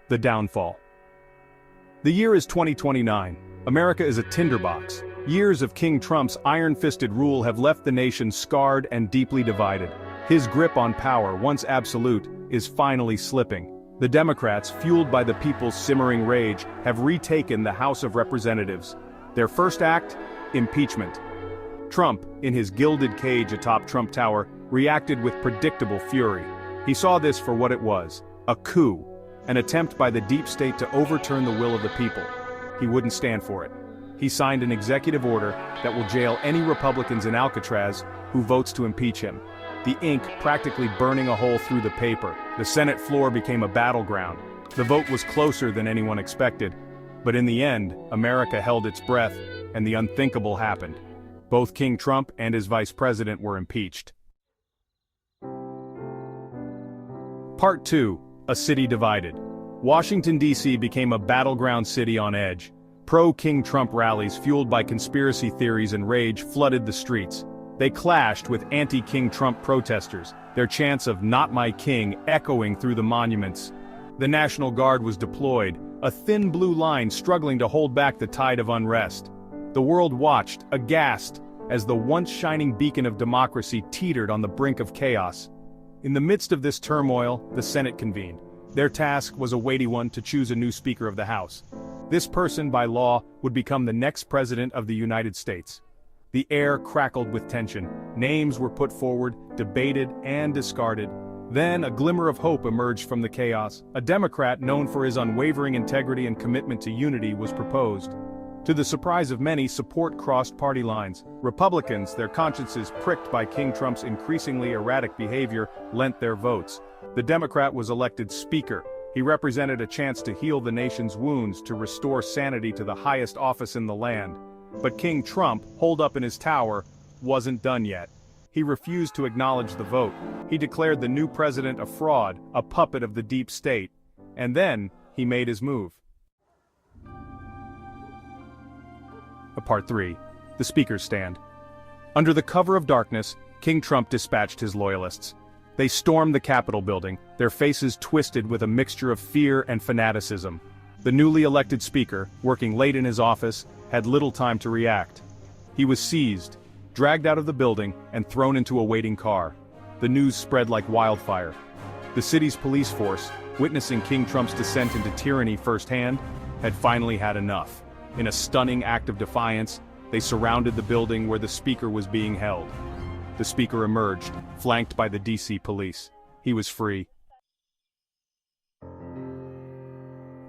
The downfall. The year is 2029. America is a tinderbox. Years of King Trump's iron-fisted rule have left the nation scarred and deeply divided. His grip on power, once absolute, is finally slipping. The Democrats, fueled by the people's simmering rage, have retaken the House of Representatives. Their first act? Impeachment. Trump, in his gilded cage atop Trump Tower, reacted with predictable fury. He saw this for what it was, a coup, an attempt by the deep state to overturn the will of the people. He wouldn't stand for it. He signed an executive order that will jail any Republicans in Alcatraz who votes to impeach him. The ink practically burning a hole through the paper. The Senate floor became a battleground. The vote was closer than anyone expected. But in the end, America held its breath, and the unthinkable happened. Both King Trump and his vice president were impeached. Part 2. A city divided. Washington, D.C. became a battleground city on edge. Pro-King Trump rallies fueled by conspiracy theories and rage flooded the streets. They clashed with anti-King Trump protesters, their chants of "Not My King" echoing through the monuments. The National Guard was deployed, a thin blue line struggling to hold back the tide of unrest. The world watched, aghast, as the once shining beacon of democracy teetered on the brink of chaos. In the midst of this turmoil, the Senate convened. Their task was a weighty one: to choose a new Speaker of the House. This person, by law, would become the next President of the United States. The air crackled with tension. Names were put forward, debated, and discarded. Then a glimmer of hope emerged from the chaos. A Democrat known for his unwavering integrity and commitment to unity was proposed. To the surprise of many, support crossed party lines. Republicans, their consciences pricked by King Trump's increasingly erratic behavior, lent their votes. The Democrat was elected Speaker. He represented a chance to heal the nation's wounds, to restore sanity to the highest office in the land. But King Trump, holed up in his tower, wasn't done yet. He refused to acknowledge the vote. He declared the new president a fraud, a puppet of the deep state. And then, he made his move. Part 3. The Speaker's stand. Under the cover of darkness, King Trump dispatched his loyalists. They stormed the Capitol building, their faces twisted with a mixture of fear and fanaticism. The newly elected Speaker, working late in his office, had little time to react. He was seized, dragged out of the building, and thrown into a waiting car. The news spread like wildfire. The city's police force, witnessing King Trump's descent into tyranny firsthand, had finally had enough. In a stunning act of defiance, they surrounded the building where the Speaker was being held. The Speaker emerged, flanked by the D.C. police. He was free.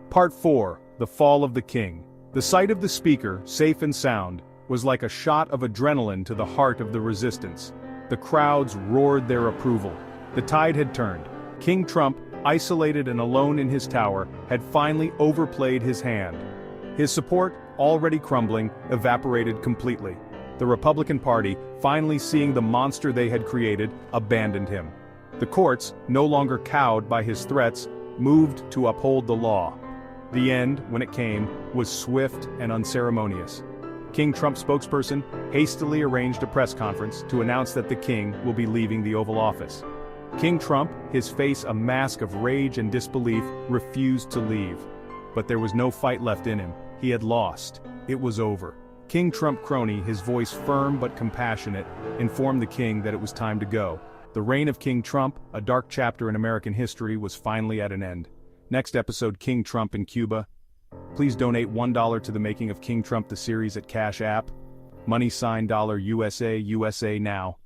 Part 4. The Fall of the King. The sight of the Speaker, safe and sound, was like a shot of adrenaline to the heart of the resistance. The crowds roared their approval. The tide had turned. King Trump, isolated and alone in his tower, had finally overplayed his hand. His support, already crumbling, evaporated completely. The Republican Party, finally seeing the monster they had created, abandoned him. The courts, no longer cowed by his threats, moved to uphold the law. The end, when it came, was swift and unceremonious. King Trump's spokesperson hastily arranged a press conference to announce that the king will be leaving the Oval Office. King Trump, his face a mask of rage and disbelief, refused to leave. But there was no fight left in him. He had lost. It was over. King Trump crony, his voice firm but compassionate, informed the king that it was time to go. The reign of King Trump, a dark chapter in American history, was finally at an end. Next episode, King Trump in Cuba. Please donate $1 to the Making of King Trump the series at Cash App. $USA, USA now.